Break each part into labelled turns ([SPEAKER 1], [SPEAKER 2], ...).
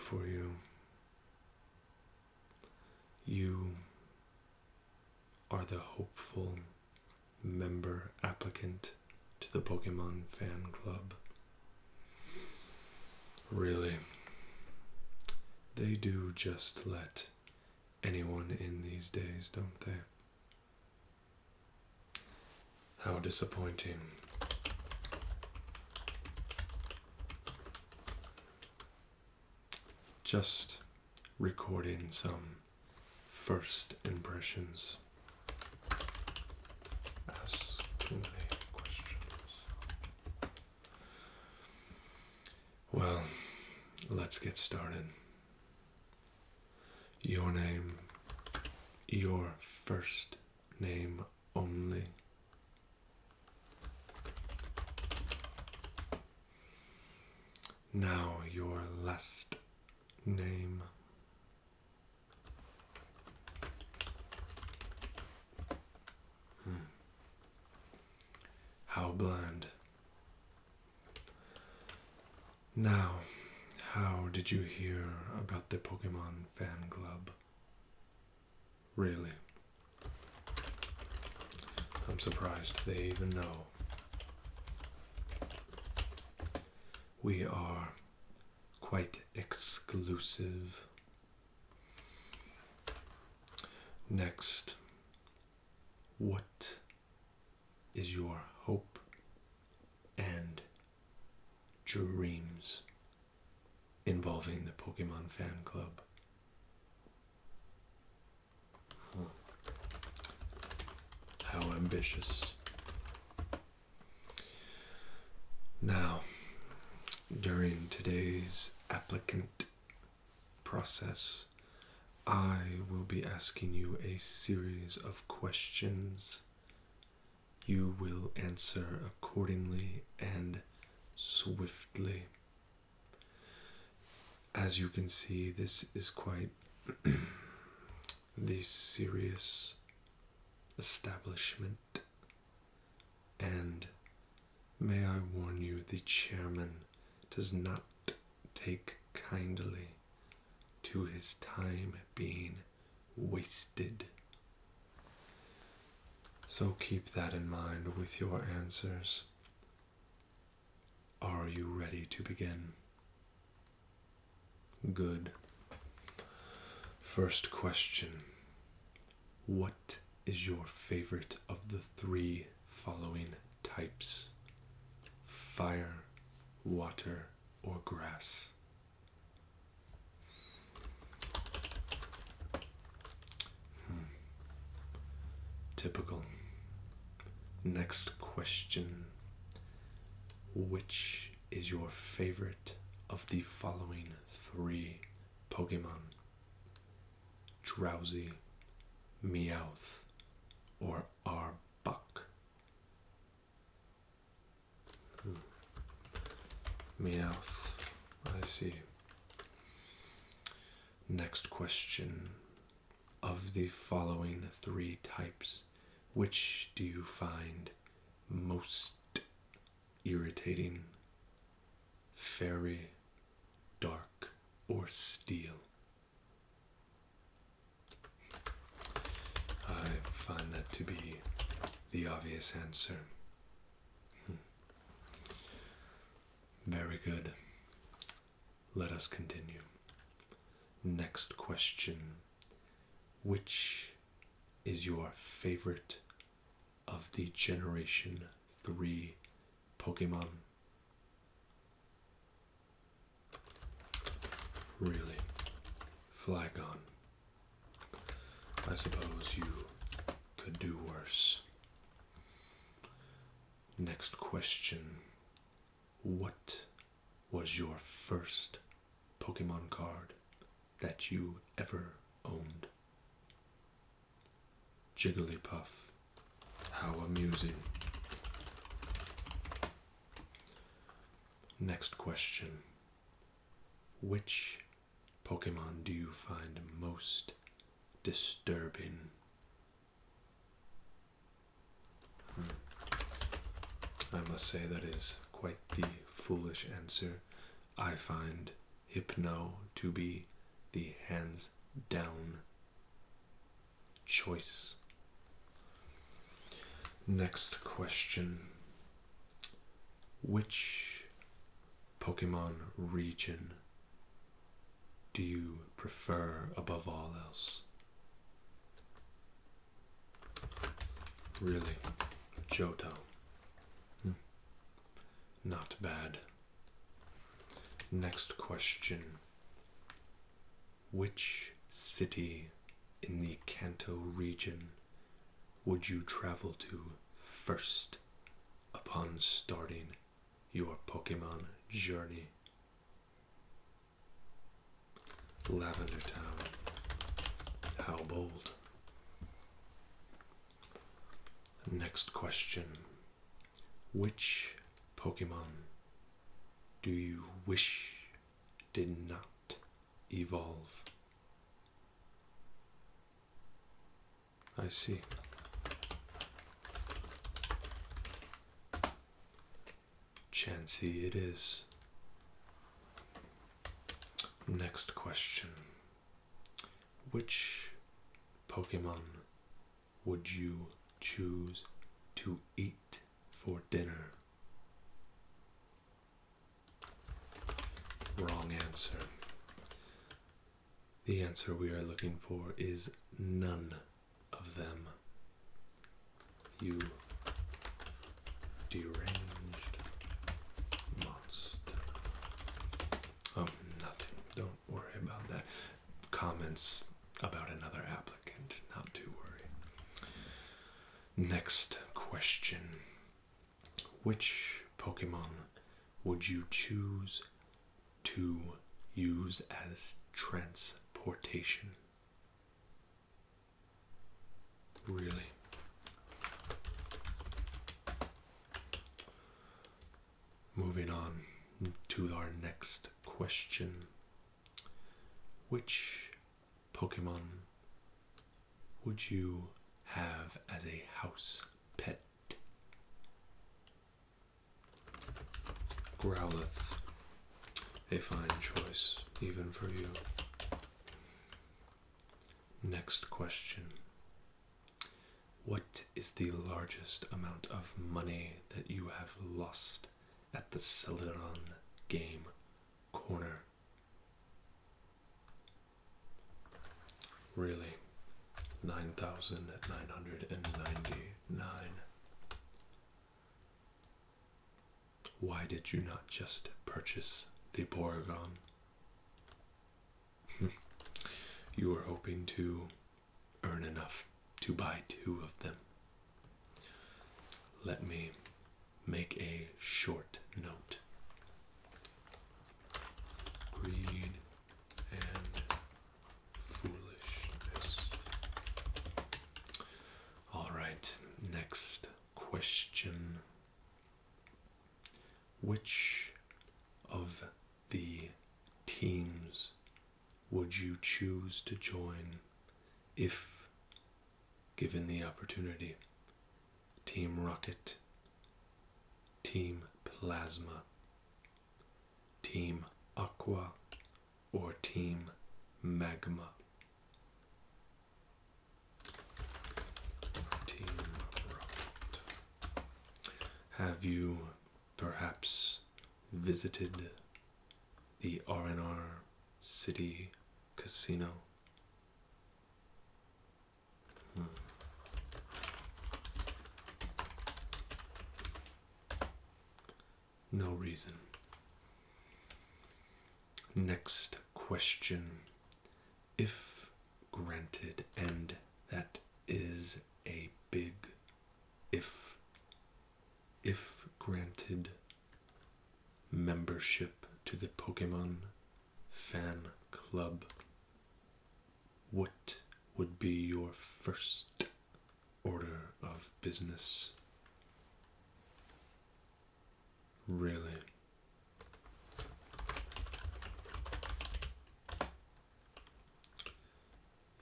[SPEAKER 1] for you. You are the hopeful member applicant to the Pokemon fan club. Really, they do just let anyone in these days, don't they? How disappointing. Just recording some first impressions. Ask too many questions. Well, let's get started. Your name, your first name only. Now your last name. How bland. Now, how did you hear about the Pokemon fan club? Really? I'm surprised they even know. We are quite exclusive. Next, what is your hope and dreams involving the Pokemon fan club? How ambitious. Now, during today's applicant process, I will be asking you a series of questions. You will answer accordingly and swiftly. As you can see, this is quite the serious establishment, and may I warn you, the chairman does not take kindly to his time being wasted. So keep that in mind with your answers. Are you ready to begin? Good. First question. What is your favorite of the three following types? Fire, water, or grass? Typical. Next question. Which is your favorite of the following three Pokemon? Drowsy, Meowth, or Arbok? Meowth, I see. Next question. Of the following three types, which do you find most irritating? Fairy, dark, or steel? I find that to be the obvious answer. Very good. Let us continue. Next question. Which is your favorite of the Generation 3 Pokemon? Really? Flygon. I suppose you could do worse. Next question. What was your first Pokemon card that you ever owned? Jigglypuff. How amusing. Next question. Which Pokemon do you find most disturbing? I must say that is quite the foolish answer. I find Hypno to be the hands down choice. Next question. Which Pokemon region do you prefer above all else? Really? Johto. Not bad. Next question. Which city in the Kanto region would you travel to first upon starting your Pokemon journey? Lavender Town. How bold. Next question. Which Pokemon do you wish did not evolve? I see. Chansey it is. Next question. Which Pokemon would you choose to eat for dinner? Wrong answer. The answer we are looking for is none of them. You deranged monster. Oh, nothing. Don't worry about that. Comments about another applicant. Not to worry. Next question. Which Pokemon would you choose to use as transportation? Really? Moving on to our next question. Which Pokemon would you have as a house pet? Growlithe. A fine choice, even for you. Next question. What is the largest amount of money that you have lost at the Celadon game corner? Really? 9,999. Why did you not just purchase the Porygon? You were hoping to earn enough to buy 2 of them. Let me make a short note. Greed and foolishness. Alright, next question. Which of the teams would you choose to join if given the opportunity? Team Rocket, Team Plasma, Team Aqua, or Team Magma? Team Rocket. Have you perhaps visited the R&R City Casino? No reason. Next question. If granted, and that is a big if granted membership to the Pokemon fan club, what would be your first order of business? Really?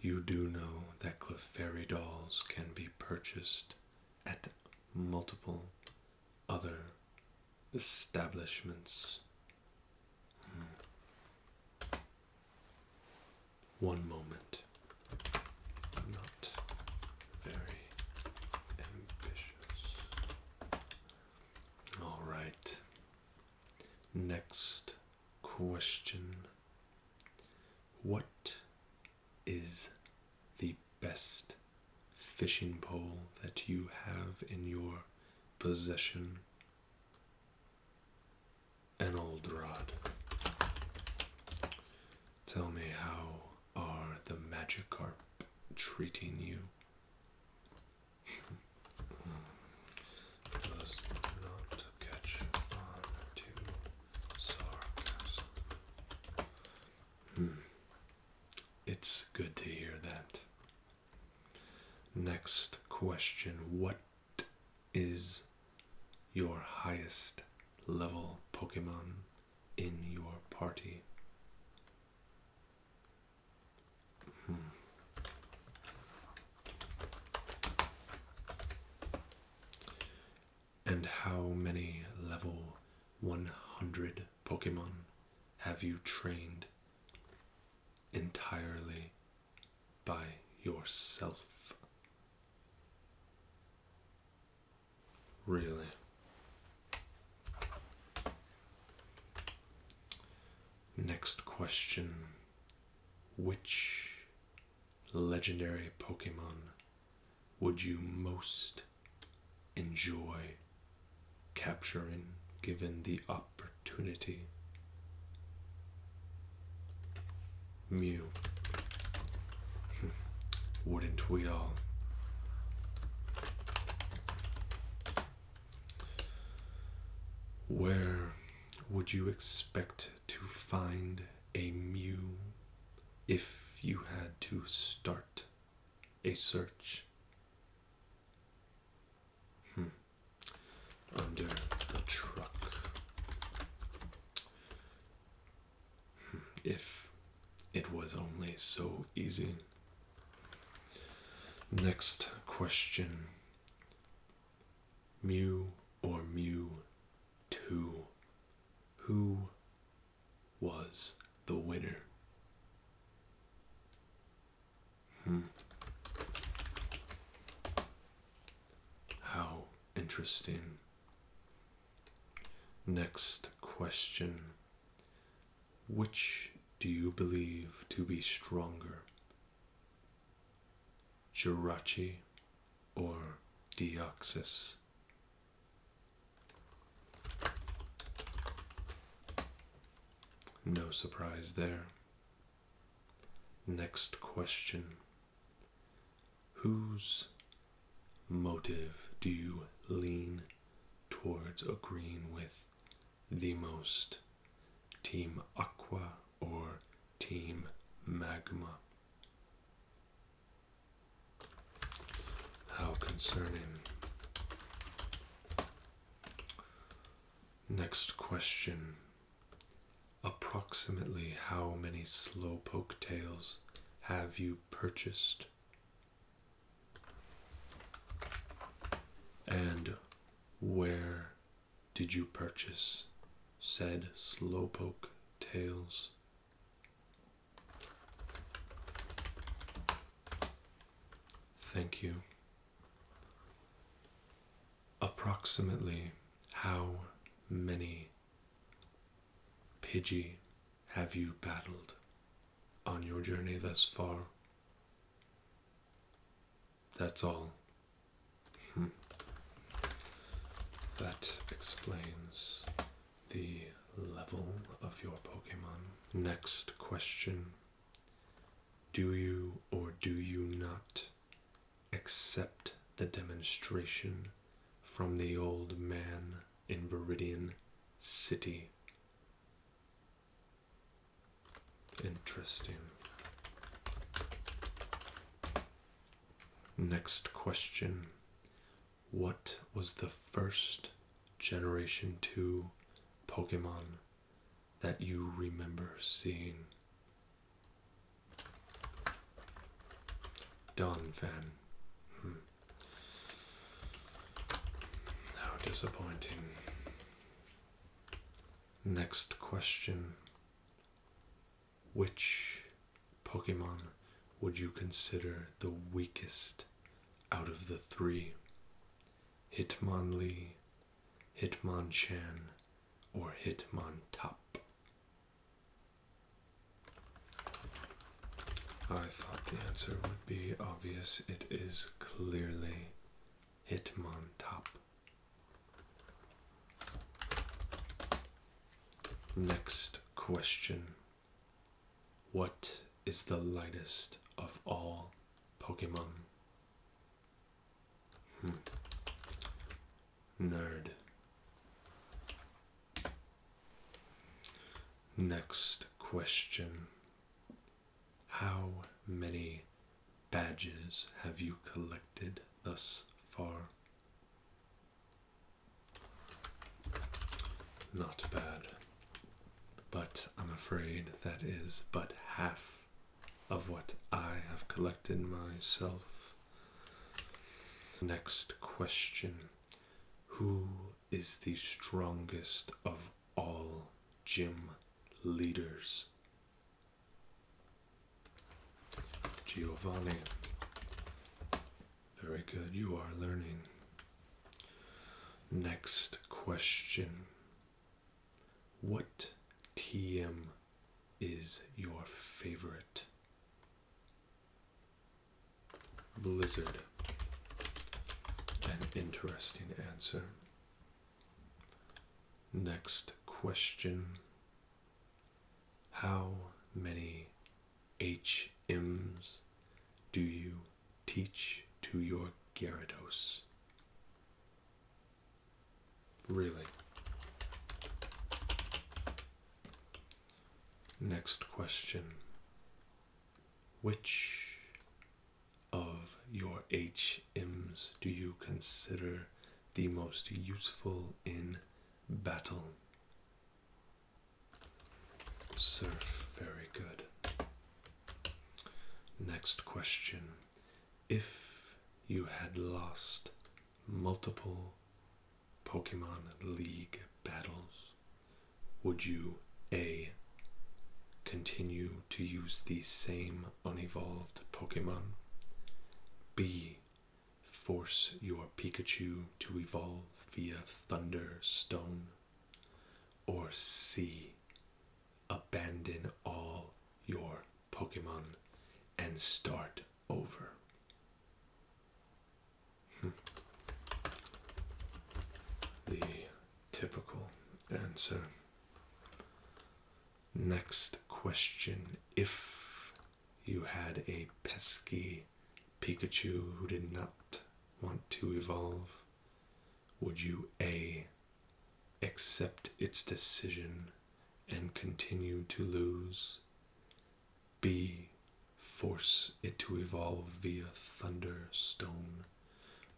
[SPEAKER 1] You do know that Clefairy dolls can be purchased at multiple other establishments. One moment. Not very ambitious. All right. Next question. What is the best fishing pole that you have in your possession? An old rod. Tell me, how are the Magikarp treating you? Does not catch on to sarcasm. It's good to hear that. Next question. What is your highest level Pokemon in your party? And how many level 100 Pokemon have you trained entirely by yourself? Really? Next question. Which legendary Pokemon would you most enjoy capturing given the opportunity? Mew. Wouldn't we all? Where would you expect to find a Mew if you had to start a search? Under the truck. If it was only so easy. Next question. Mew or Mewtwo? Who was the winner? How interesting. Next question. Which do you believe to be stronger? Jirachi or Deoxys? No surprise there. Next question. Whose motive do you lean towards agreeing with the most? Team Aqua or Team Magma? How concerning. Next question. Approximately how many Slowpoke tails have you purchased? And where did you purchase said Slowpoke tails? Thank you. Approximately how many Pidgey have you battled on your journey thus far? That's all. That explains the level of your Pokemon. Next question. Do you or do you not accept the demonstration from the old man in Viridian City? Interesting. Next question. What was the first Generation 2 Pokemon that you remember seeing? Donphan. How disappointing. Next question. Which Pokemon would you consider the weakest out of the three? Hitmonlee, Hitmonchan, or Hitmontop? I thought the answer would be obvious. It is clearly Hitmontop. Next question. What is the lightest of all Pokemon? Nerd. Next question. How many badges have you collected thus far? Not bad, but I'm afraid that is but half of what I have collected myself. Next question. Who is the strongest of all gym leaders? Giovanni. Very good, you are learning. Next question. What TM is your favorite? Blizzard. An interesting answer. Next question. How many HMs do you teach to your Gyarados? Really? Next question. Which of your HMs do you consider the most useful in battle? Surf. Very good. Next question. If you had lost multiple Pokemon League battles, would you A. continue to use the same unevolved Pokemon, B. force your Pikachu to evolve via Thunderstone, or C. abandon all your Pokemon and start over? The typical answer. Next question. If you had a pesky Pikachu who did not want to evolve, would you A. accept its decision and continue to lose, B. force it to evolve via Thunderstone,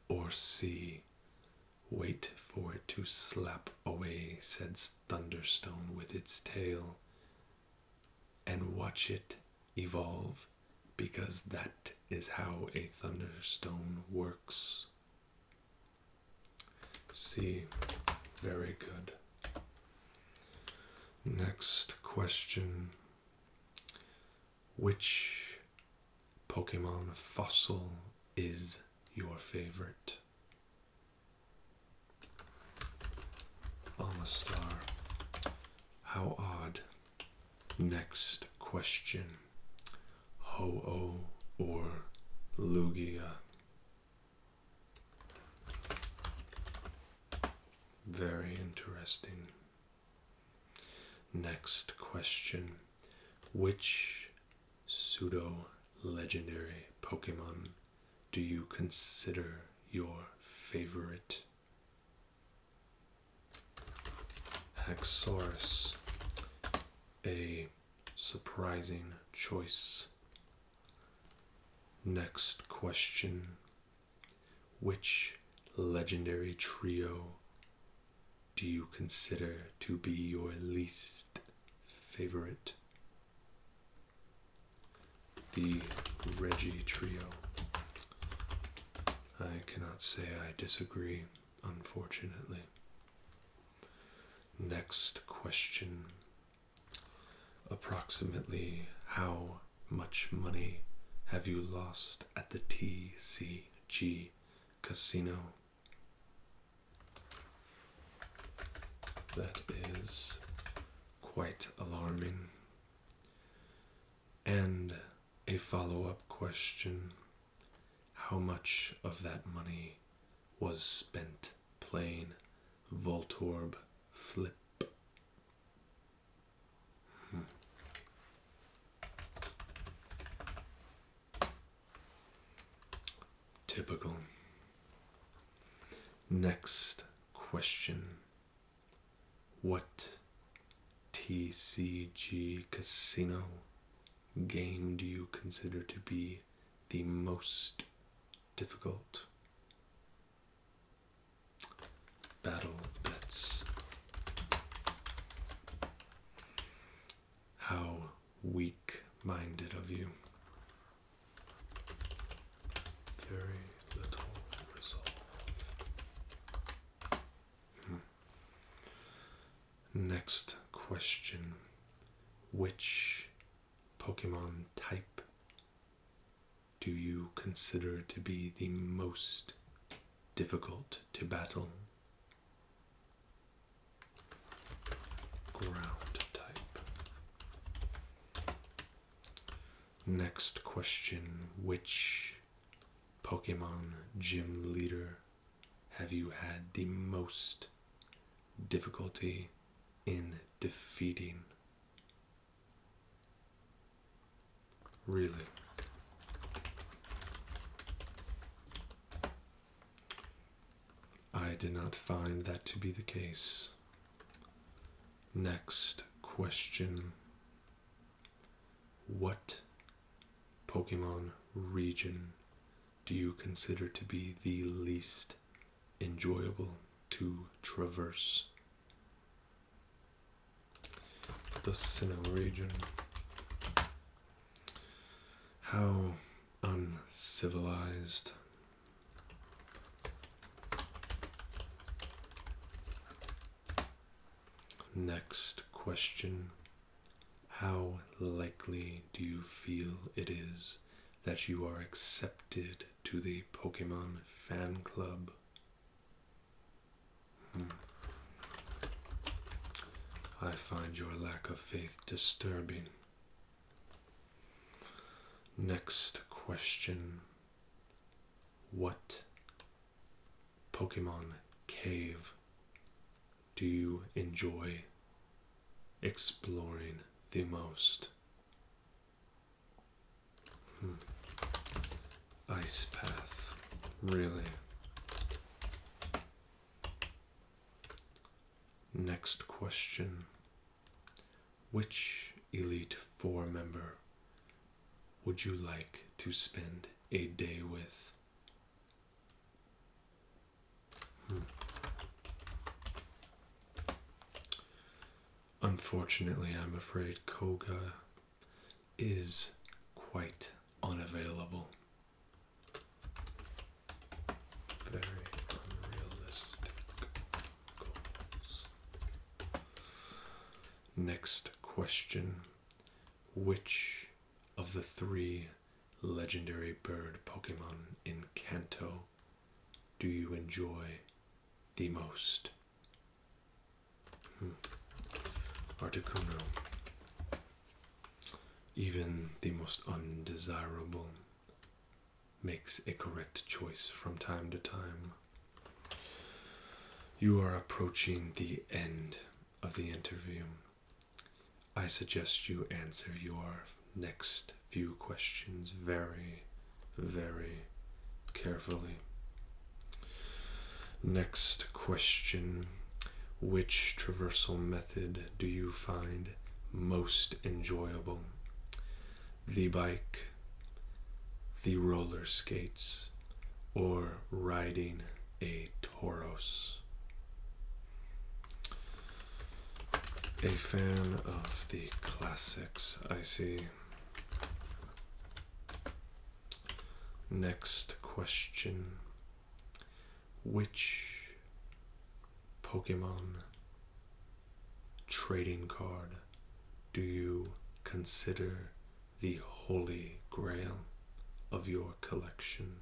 [SPEAKER 1] or C. wait for it to slap away said Thunderstone with its tail and watch it evolve, because that is how a Thunderstone works? C. Very good. Next question. Which Pokemon fossil is your favorite? Amistar. How odd. Next question. Ho-Oh or Lugia? Very interesting. Next question. Which pseudo-legendary Pokemon do you consider your favorite? Haxorus. A surprising choice. Next question. Which legendary trio do you consider to be your least favorite? The Reggie trio. I cannot say I disagree, unfortunately. Next question. Approximately how much money have you lost at the TCG casino? That is quite alarming. And a follow-up question: how much of that money was spent playing Voltorb Flip? Typical. Next question: what TCG casino game do you consider to be the most difficult? Battle bets. How weak-minded of you. Very little resolve. Next question: which Pokemon type do you consider to be the most difficult to battle? Ground type. Next question: which Pokemon gym leader have you had the most difficulty in defeating? Really? I did not find that to be the case. Next question: what Pokemon region do you consider to be the least enjoyable to traverse? The Sinnoh region. How uncivilized. Next question: how likely do you feel it is that you are accepted to the Pokemon fan club? I find your lack of faith disturbing. Next question: what Pokemon cave do you enjoy exploring the most? Ice Path. Really? Next question: which Elite Four member would you like to spend a day with? Unfortunately, I'm afraid Koga is quite unavailable. Very unrealistic goals. Next question: which of the 3 legendary bird Pokemon in Kanto do you enjoy the most? Articuno. Even the most undesirable makes a correct choice from time to time. You are approaching the end of the interview. I suggest you answer your next few questions very, very carefully. Next question: which traversal method do you find most enjoyable? The bike, the roller skates, or riding a Tauros? A fan of the classics, I see. Next question: which Pokemon trading card do you consider the holy grail of your collection?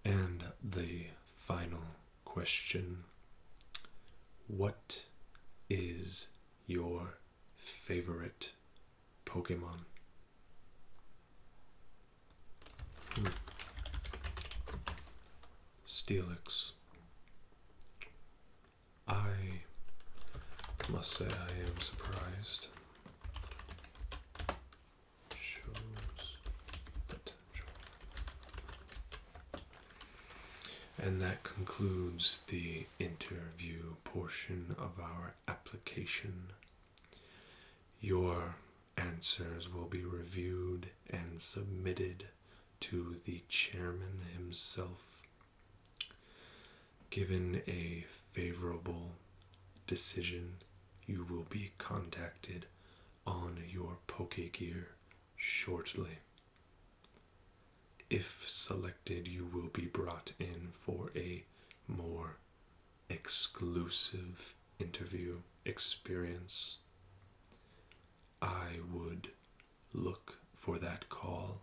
[SPEAKER 1] And the final question: what is your favorite Pokemon? Steelix. I must say I am surprised. Shows potential. And that concludes the interview portion of our application. Your answers will be reviewed and submitted to the chairman himself. Given a favorable decision, you will be contacted on your Pokegear shortly. If selected, you will be brought in for a more exclusive interview experience. I would look for that call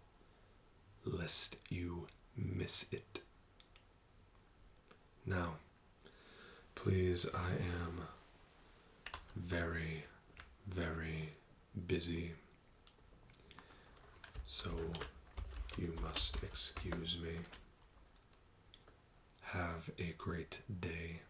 [SPEAKER 1] lest you miss it. Now, please, I am very, very busy, so you must excuse me. Have a great day.